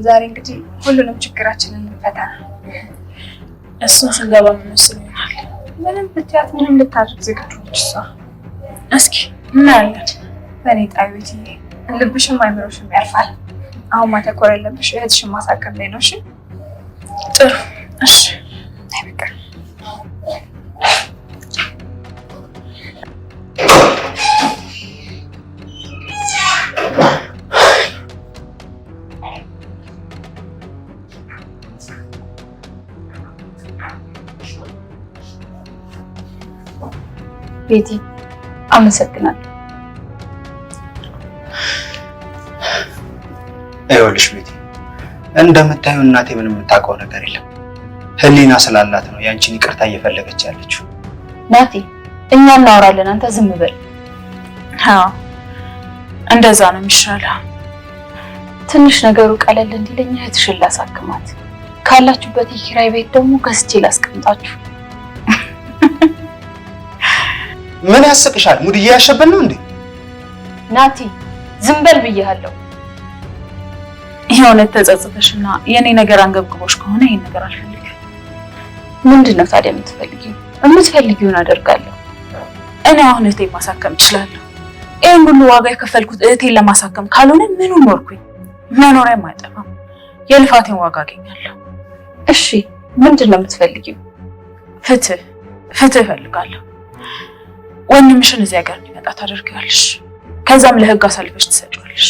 ዛሬ እንግዲህ ሁሉንም ችግራችንን እንፈታለን። እሱን ስንገባ መስሎ ይሆናል። ምንም ብትያት ምንም ልታደርግ ዝግጁ ነች እሷ። እስኪ እናያለን። በእኔ ጣቢት ልብሽም አይምሮሽም ያርፋል። አሁን ማተኮር ያለብሽ እህትሽን ማሳከም ላይ ነው። እሺ ጥሩ። እሺ አይበቃ ቤቲ አመሰግናለሁ። አይወልሽ ቤቲ እንደምታዩ እናቴ ምንም የምታውቀው ነገር የለም። ህሊና ስላላት ነው ያንቺን ይቅርታ እየፈለገች ያለችው። ናቲ እኛ እናወራለን፣ አንተ ዝም በል። አዎ እንደዛ ነው የሚሻለው። ትንሽ ነገሩ ቀለል እንዲለኝ እህትሽን ላሳክማት፣ ካላችሁበት የኪራይ ቤት ደግሞ ገዝቼ ላስቀምጣችሁ። ምን ያስቅሻል? ሙድ እያሸበን ነው እንዴ? ናቲ ዝም በል ብዬሃለሁ። የሆነ ተጸጽተሽና የኔ ነገር አንገብግቦሽ ከሆነ ይሄን ነገር አልፈልግም። ምንድነው ታዲያ የምትፈልጊው? የምትፈልጊውን አደርጋለሁ። እኔ አሁን እህቴን ማሳከም እችላለሁ። ይሄን ሁሉ ዋጋ የከፈልኩት እህቴን ለማሳከም ካልሆነ ምኑን ኖርኩኝ? መኖሪያም አይጠፋም። የልፋቴን ዋጋ አገኛለሁ። እሺ ምንድነው የምትፈልጊው? ፍትህ እፈልጋለሁ። ወንድምሽን እዚህ ሀገር እንዲመጣ ታደርጊያለሽ። ከዛም ለህግ አሳልፈሽ ትሰጪዋለሽ።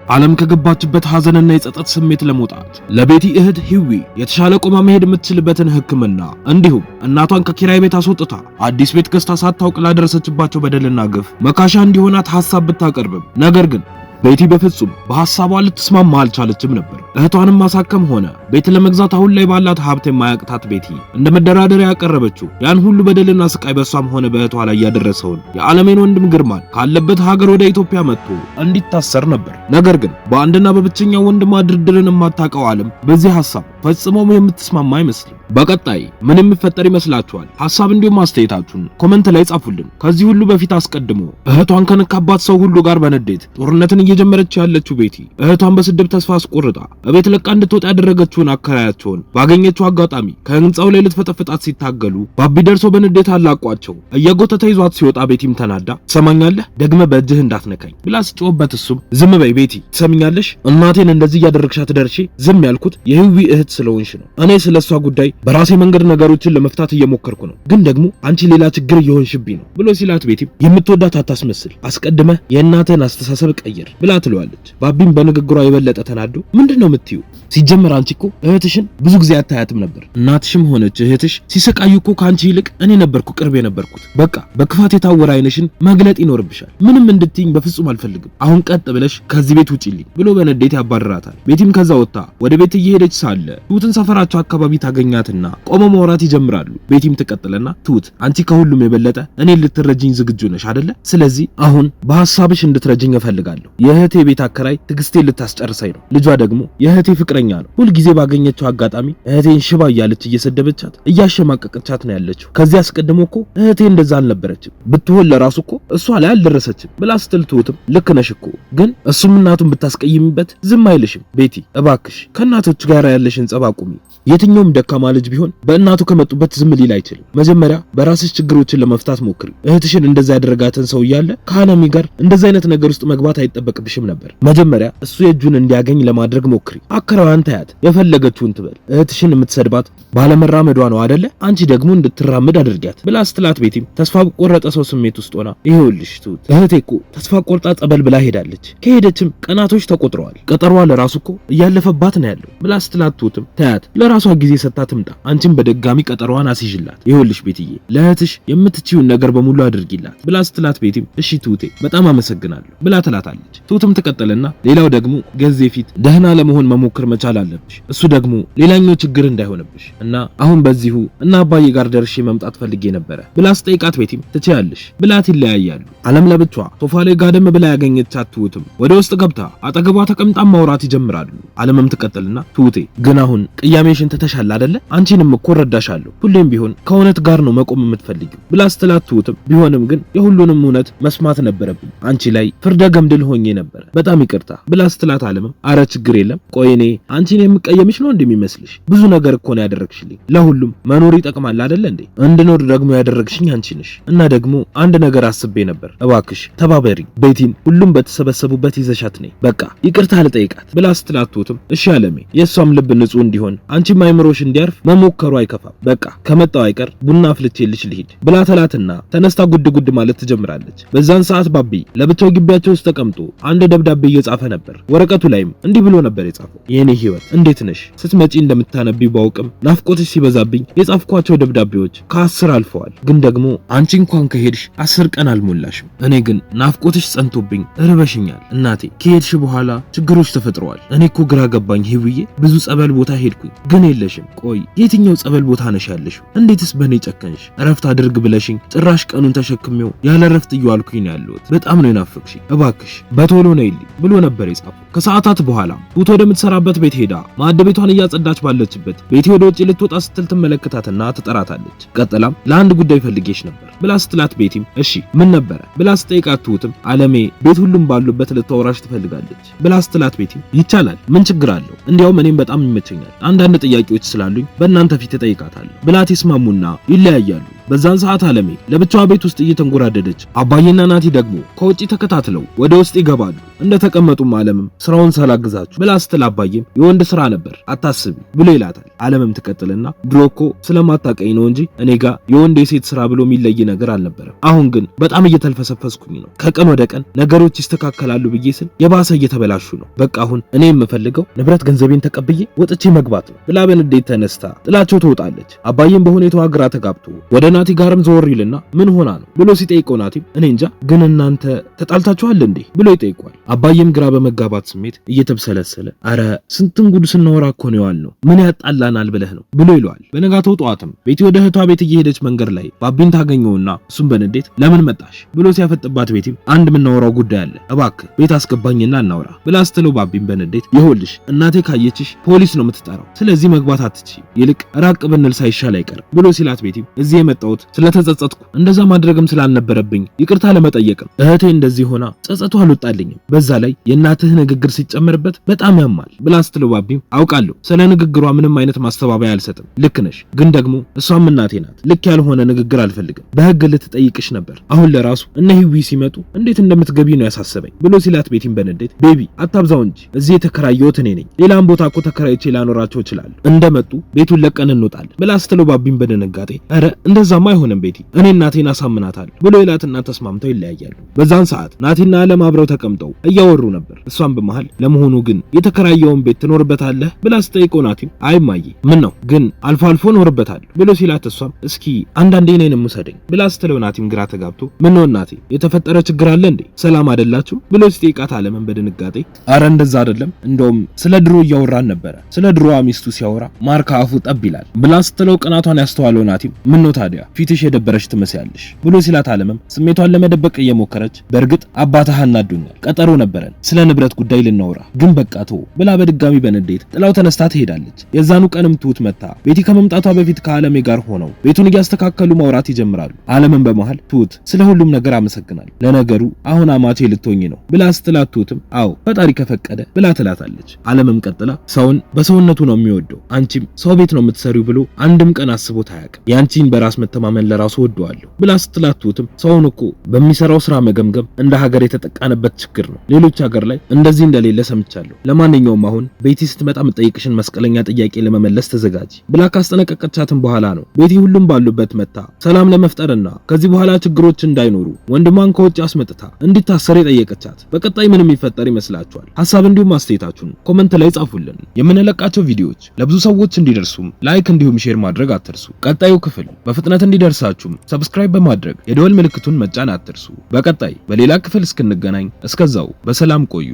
ዓለም ከገባችበት ሐዘንና የጸጸት ስሜት ለመውጣት ለቤቲ እህት ሂዊ የተሻለ ቆማ መሄድ የምትችልበትን ሕክምና እንዲሁም እናቷን ከኪራይ ቤት አስወጥታ አዲስ ቤት ገዝታ ሳታውቅ ላደረሰችባቸው በደልና ግፍ መካሻ እንዲሆናት ሐሳብ ብታቀርብም ነገር ግን ቤቲ በፍጹም በሐሳቧ ልትስማማ አልቻለችም ነበር። እህቷንም ማሳከም ሆነ ቤት ለመግዛት አሁን ላይ ባላት ሀብት የማያቅታት ቤቲ እንደ መደራደሪያ ያቀረበችው ያን ሁሉ በደልና ስቃይ በሷም ሆነ በእህቷ ላይ ያደረሰውን የዓለሜን ወንድም ግርማን ካለበት ሀገር ወደ ኢትዮጵያ መጥቶ እንዲታሰር ነበር። ነገር ግን በአንድና በብቸኛው ወንድሟ ድርድርን የማታውቀው ዓለም በዚህ ሐሳብ ፈጽሞ የምትስማማ አይመስልም። በቀጣይ ምን የሚፈጠር ይመስላችኋል? ሐሳብ እንዲሁም አስተያየታችሁን ኮሜንት ላይ ጻፉልን። ከዚህ ሁሉ በፊት አስቀድሞ እህቷን ከነካባት ሰው ሁሉ ጋር በንዴት ጦርነትን እየጀመረች ያለችው ቤቲ እህቷን በስድብ ተስፋ አስቆርጣ እቤት ለቃ እንድትወጣ ያደረገችውን አከራያቸውን ባገኘችው አጋጣሚ ከህንጻው ላይ ልትፈጠፍጣት ሲታገሉ ባቢ ደርሶ በንዴት አላቋቸው እየጎተተ ይዟት ሲወጣ ቤቲም ተናዳ ትሰማኛለህ ደግመ በእጅህ እንዳትነካኝ ብላ ስጮህበት እሱም ዝም በይ ቤቲ ትሰምኛለሽ እናቴን እንደዚህ እያደረግሻት ደርሼ ዝም ያልኩት የህዊ እህት ስለሆንሽ ነው። እኔ ስለሷ ጉዳይ በራሴ መንገድ ነገሮችን ለመፍታት እየሞከርኩ ነው፣ ግን ደግሞ አንቺ ሌላ ችግር እየሆንሽብኝ ነው ብሎ ሲላት ቤቲም የምትወዳት አታስመስል፣ አስቀድመ የእናትህን አስተሳሰብ ቀይር ብላ ትለዋለች። ባቢም በንግግሯ የበለጠ ተናዶ ምንድነው የምትዩ? ሲጀመር አንቺ እኮ እህትሽን ብዙ ጊዜ አታያትም ነበር። እናትሽም ሆነች እህትሽ ሲሰቃዩ እኮ ካንቺ ይልቅ እኔ ነበርኩ ቅርብ የነበርኩት። በቃ በክፋት የታወረ አይንሽን መግለጥ ይኖርብሻል። ምንም እንድትይኝ በፍጹም አልፈልግም። አሁን ቀጥ ብለሽ ከዚህ ቤት ውጪልኝ ብሎ በንዴት ያባርራታል። ቤቲም ከዛ ወጣ ወደ ቤት እየሄደች ሳለ ትሁትን ሰፈራቸው አካባቢ ታገኛትና ቆመው ማውራት ይጀምራሉ። ቤቲም ትቀጥልና ትሁት አንቺ ከሁሉም የበለጠ እኔ ልትረጂኝ ዝግጁ ነሽ አይደለ? ስለዚህ አሁን በሐሳብሽ እንድትረጂኝ እፈልጋለሁ። የእህቴ ቤት አከራይ ትግስቴን ልታስጨርሰኝ ነው። ልጇ ደግሞ የእህቴ ፍቅረኛ ነው። ሁል ጊዜ ባገኘችው አጋጣሚ እህቴን ሽባ እያለች እየሰደበቻት እያሸማቀቀቻት ነው ያለችው። ከዚህ አስቀድሞ እኮ እህቴ እንደዛ አልነበረችም። ብትሆን ለራሱ እኮ እሷ ላይ አልደረሰችም ብላ ስትል ትሁትም ልክ ነሽ እኮ ግን እሱም እናቱን ብታስቀይምበት ዝም አይልሽም። ቤቲ እባክሽ ከእናቶች ጋር ያለሽን ጸብ አቁሚ። የትኛውም ደካማ ልጅ ቢሆን በእናቱ ከመጡበት ዝም ሊል አይችልም። መጀመሪያ በራስሽ ችግሮችን ለመፍታት ሞክሪ። እህትሽን እንደዛ ያደረጋትን ሰው እያለ ከአናሚ ጋር እንደዛ አይነት ነገር ውስጥ መግባት አይጠበቅብሽም ነበር። መጀመሪያ እሱ የእጁን እንዲያገኝ ለማድረግ ሞክሪ። አከራዋን ታያት፣ የፈለገችውን ትበል። እህትሽን የምትሰድባት ባለመራመዷ ነው አይደለ? አንቺ ደግሞ እንድትራመድ አድርጊያት ብላ ስትላት ቤቲም ተስፋ በቆረጠ ሰው ስሜት ውስጥ ሆና ይሄውልሽ ትሁት እህቴ እኮ ተስፋ ቆርጣ ጸበል ብላ ሄዳለች። ከሄደችም ቀናቶች ተቆጥረዋል። ቀጠሯ ለራሱ እኮ እያለፈባት ነው ያለው ብላ ስትላት ትሁትም ታያት ለራሷ ጊዜ ሰጣ ትምጣ። አንቺም በድጋሚ ቀጠሯን አስይዥላት። ይሄውልሽ ቤትዬ ለእህትሽ የምትችይውን ነገር በሙሉ አድርጊላት ብላ ስትላት ቤቲም እሺ ትሁቴ በጣም አመሰግናለሁ ብላ ትላታለች። ትሁትም ትቀጥልና ሌላው ደግሞ ገዜ ፊት ደህና ለመሆን መሞከር መቻል አለብሽ። እሱ ደግሞ ሌላኛው ችግር እንዳይሆንብሽ እና አሁን በዚሁ እና አባዬ ጋር ደርሼ መምጣት ፈልጌ ነበረ ብላ ስጠይቃት ቤቲም ትችያለሽ ብላት ይለያያሉ። ዓለም ለብቻዋ ሶፋ ላይ ጋደም ብላ ያገኘቻት ትሁትም ወደ ውስጥ ገብታ አጠገቧ ተቀምጣ ማውራት ይጀምራሉ። ዓለምም ትቀጥልና ትሁቴ ግን አሁን ቅያሜሽን ትተሻል አይደለ? አንቺንም እኮ ረዳሻለሁ። ሁሌም ቢሆን ከእውነት ጋር ነው መቆም የምትፈልጊው ብላ ስትላት ትሁትም ቢሆንም ግን የሁሉንም እውነት መስማት ነበረብኝ። አንቺ ላይ ፍርደ ገምድል ሆኜ ነበር። በጣም ይቅርታ ብላ ስትላት ዓለምም አረ ችግር የለም። ቆይ እኔ አንቺን የምቀየምሽ ነው እንደሚመስልሽ? ብዙ ነገር እኮ ነው ያደረግሽልኝ። ለሁሉም መኖር ይጠቅማል አይደለ እንዴ? እንድኖር ደግሞ ያደረግሽኝ አንቺ ነሽ። እና ደግሞ አንድ ነገር አስቤ ነበር። እባክሽ ተባበሪ። ቤቲን ሁሉም በተሰበሰቡበት ይዘሻት ነኝ። በቃ ይቅርታ ልጠይቃት ብላ ስትላት ትሁትም እሺ ዓለሜ፣ የሷም ልብ ንጹህ እንዲሆን አንቺም አይምሮሽ እንዲያርፍ መሞከሩ አይከፋም። በቃ ከመጣው አይቀር ቡና አፍልቼልሽ ልሂድ ብላ ተላትና ተነስታ ጉድ ጉድ ማለት ትጀምራለች። በዛን ሰዓት ባቢ ለብቻው ግቢያቸው ውስጥ ተቀምጦ አንድ ደብዳቤ እየጻፈ ነበር። ወረቀቱ ላይም እንዲህ ብሎ ነበር የጻፈው። የኔ ህይወት እንዴት ነሽ? ስትመጪ እንደምታነቢው ባውቅም ናፍቆትሽ ሲበዛብኝ የጻፍኳቸው ደብዳቤዎች ከ10 አልፈዋል። ግን ደግሞ አንቺ እንኳን ከሄድሽ 10 ቀን አልሞላሽም። እኔ ግን ናፍቆትሽ ጸንቶብኝ እርበሽኛል። እናቴ ከሄድሽ በኋላ ችግሮች ተፈጥረዋል። እኔ እኮ ግራ ገባኝ ህይውዬ። ብዙ ጸበል ቦታ ሄድኩኝ ግን የለሽም። ቆይ የትኛው ጸበል ቦታ ነሽ ያለሽው? እንዴትስ በኔ ጨከንሽ? እረፍት አድርግ ብለሽኝ ጭራሽ ቀኑን ተሸክሜው ያለ እረፍት እየዋልኩኝ ነው ያለሁት። በጣም ነው የናፈቅሽኝ። እባክሽ በቶሎ ነይልኝ ብሎ ነበር የጻፈው። ከሰዓታት በኋላ ትሁት ወደምትሰራበት ቤት ሄዳ ማዕድ ቤቷን እያጸዳች ባለችበት ቤቲ ወደ ውጭ ልትወጣ ስትል ትመለከታትና ትጠራታለች። ቀጥላም ለአንድ ጉዳይ ፈልጌሽ ነበር ብላ ስትላት ቤቲም እሺ ምን ነበረ ብላ ስትጠይቃት ትሁትም ዓለሜ ቤት ሁሉም ባሉበት ልታወራሽ ትፈልጋለች ብላ ስትላት ቤቲም ይቻላል፣ ምን ችግር አለው? እንዲያውም እኔም በጣም ይመቸኛል። አንዳንድ ጥያቄዎች ስላሉኝ በእናንተ ፊት እጠይቃታለሁ ብላ ይስማሙና ይለያያሉ። በዛን ሰዓት ዓለሜ ለብቻዋ ቤት ውስጥ እየተንጎራደደች አባዬና ናቲ ደግሞ ከውጪ ተከታትለው ወደ ውስጥ ይገባሉ። እንደተቀመጡም ዓለምም ስራውን ሳላግዛችሁ ብላ ስትል አባዬም የወንድ ስራ ነበር አታስቢ ብሎ ይላታል። ዓለምም ትቀጥልና ድሮኮ ስለማታቀኝ ነው እንጂ እኔ ጋር የወንድ የሴት ስራ ብሎ የሚለይ ነገር አልነበረም። አሁን ግን በጣም እየተልፈሰፈስኩኝ ነው። ከቀን ወደ ቀን ነገሮች ይስተካከላሉ ብዬ ስል የባሰ እየተበላሹ ነው። በቃ አሁን እኔ የምፈልገው ንብረት ገንዘቤን ተቀብዬ ወጥቼ መግባት ነው ብላ በንዴት ተነስታ ጥላቸው ትወጣለች። አባዬም በሁኔታዋ ግራ ተጋብቶ ወደ ናቲ ጋርም ዞር ይልና ምን ሆና ነው ብሎ ሲጠይቀው ናቲም እኔ እንጃ ግን እናንተ ተጣልታችኋል እንዴ ብሎ ይጠይቋል። አባዬም ግራ በመጋባት ስሜት እየተብሰለሰለ አረ ስንትን ጉድ ስናወራ እኮ ነው ያልነው ምን ያጣላናል ብለህ ነው ብሎ ይለዋል። በነጋታው ጠዋትም ቤቲ ወደ እህቷ ቤት እየሄደች መንገድ ላይ ባቢን ታገኘውና እሱም በንዴት ለምን መጣሽ ብሎ ሲያፈጥባት ቤቲም አንድ የምናወራው ጉዳይ አለ እባክህ ቤት አስገባኝና እናውራ ብላ ስትለው ባቢን በንዴት ይኸውልሽ እናቴ ካየችሽ ፖሊስ ነው የምትጠራው፣ ስለዚህ መግባት አትችይም፣ ይልቅ ራቅ ብንል ሳይሻል አይቀርም ብሎ ሲላት ቤቲም እዚህ የመጣሁት ስለተጸጸትኩ እንደዛ ማድረግም ስላልነበረብኝ ይቅርታ ለመጠየቅም እህቴ እንደዚህ ሆና ጸጸቱ አልወጣልኝም፣ በዛ ላይ የእናትህ ንግግር ሲጨመርበት በጣም ያማል ብላ ስትለው ባቢም አውቃለሁ ስለ ንግግሯ ምንም አይነት ማስተባበያ አልሰጥም፣ ልክ ነሽ፣ ግን ደግሞ እሷም እናቴ ናት፣ ልክ ያልሆነ ንግግር አልፈልግም፣ በህግ ልትጠይቅሽ ነበር፣ አሁን ለራሱ እነ ሂዊ ሲመጡ እንዴት እንደምትገቢ ነው ያሳሰበኝ ብሎ ሲላት ቤቲም በንዴት ቤቢ አታብዛው እንጂ እዚህ የተከራየሁት እኔ ነኝ፣ ሌላም ቦታ እኮ ተከራይቼ ላኖራቸው እችላለሁ፣ እንደመጡ ቤቱን ለቀን እንወጣለን ብላ ስትለው ባቢም በድንጋጤ ኧረ እንደዛማ አይሆንም ቤቲ እኔ እናቴን አሳምናታለሁ ብሎ ይላትና ተስማምተው ይለያያሉ። በዛን ሰዓት ናቲና ዓለም አብረው ተቀምጠው እያወሩ ነበር። እሷም በመሃል ለመሆኑ ግን የተከራየውን ቤት ትኖርበታለህ ብላ ስትጠይቀው ናቲም አይ ማዬ ምን ነው ግን አልፎ አልፎ እኖርበታለሁ ብሎ ሲላት እሷም እስኪ አንዳንዴ እኔንም ውሰደኝ ብላ ስትለው ናቲም ግራ ተጋብቶ ምን ነው እናቴ የተፈጠረ ችግር አለ እንዴ ሰላም አይደላችሁ ብሎ ሲጠይቃት ዓለምን በድንጋጤ አረ እንደዛ አይደለም እንደውም ስለ ድሮ እያወራን ነበረ ስለ ድሮዋ ሚስቱ ሲያወራ ማርካ አፉ ጠብ ይላል ብላ ስትለው ቅናቷን ያስተዋለው ናቲም ምን ነው ታዲያ ፊትሽ የደበረሽ ትመስያለሽ ብሎ ሲላት ዓለምም ስሜቷን ለመደበቅ እየሞከረች በእርግጥ አባትህ አናዱኛል፣ ቀጠሮ ነበረን ስለ ንብረት ጉዳይ ልናወራ ግን በቃ ተው ብላ በድጋሚ በንዴት ጥላው ተነስታ ትሄዳለች። የዛኑ ቀንም ትሁት መጣ ቤቲ ከመምጣቷ በፊት ከዓለሜ ጋር ሆነው ቤቱን እያስተካከሉ ማውራት ይጀምራሉ። ዓለምን በመሃል ትሁት ስለ ሁሉም ነገር አመሰግናለሁ፣ ለነገሩ አሁን አማቼ ልትሆኚ ነው ብላ ስትላት ትሁትም አዎ ፈጣሪ ከፈቀደ ብላ ትላታለች። ዓለምም ቀጥላ ሰውን በሰውነቱ ነው የሚወደው፣ አንቺም ሰው ቤት ነው የምትሰሪው ብሎ አንድም ቀን አስቦት አያውቅም፣ ያንቺን በራስ መተማመን ለራሱ ወደዋለሁ ብላ ስትላት ትሁትም ሰውን እኮ በሚሰራው ስራ መገምገም እንደ ሀገር የተጠቃንበት ችግር ነው፣ ሌሎች ሀገር ላይ እንደዚህ እንደሌለ ሰምቻለሁ። ለማንኛውም አሁን ቤቲ ስትመጣ የምጠይቅሽን መስቀለኛ ጥያቄ ለመመለስ ለመመለስ ተዘጋጂ ብላ ካስጠነቀቀቻትም በኋላ ነው ቤቲ ሁሉም ባሉበት መታ ሰላም ለመፍጠርና ከዚህ በኋላ ችግሮች እንዳይኖሩ ወንድሟን ከውጭ አስመጥታ እንዲታሰር የጠየቀቻት። በቀጣይ ምን የሚፈጠር ይመስላችኋል? ሐሳብ እንዲሁም አስተያየታችሁን ኮመንት ላይ ጻፉልን። የምንለቃቸው ቪዲዮዎች ለብዙ ሰዎች እንዲደርሱም ላይክ እንዲሁም ሼር ማድረግ አትርሱ። ቀጣዩ ክፍል በፍጥነት እንዲደርሳችሁም ሰብስክራይብ በማድረግ የደወል ምልክቱን መጫን አትርሱ። በቀጣይ በሌላ ክፍል እስክንገናኝ እስከዛው በሰላም ቆዩ።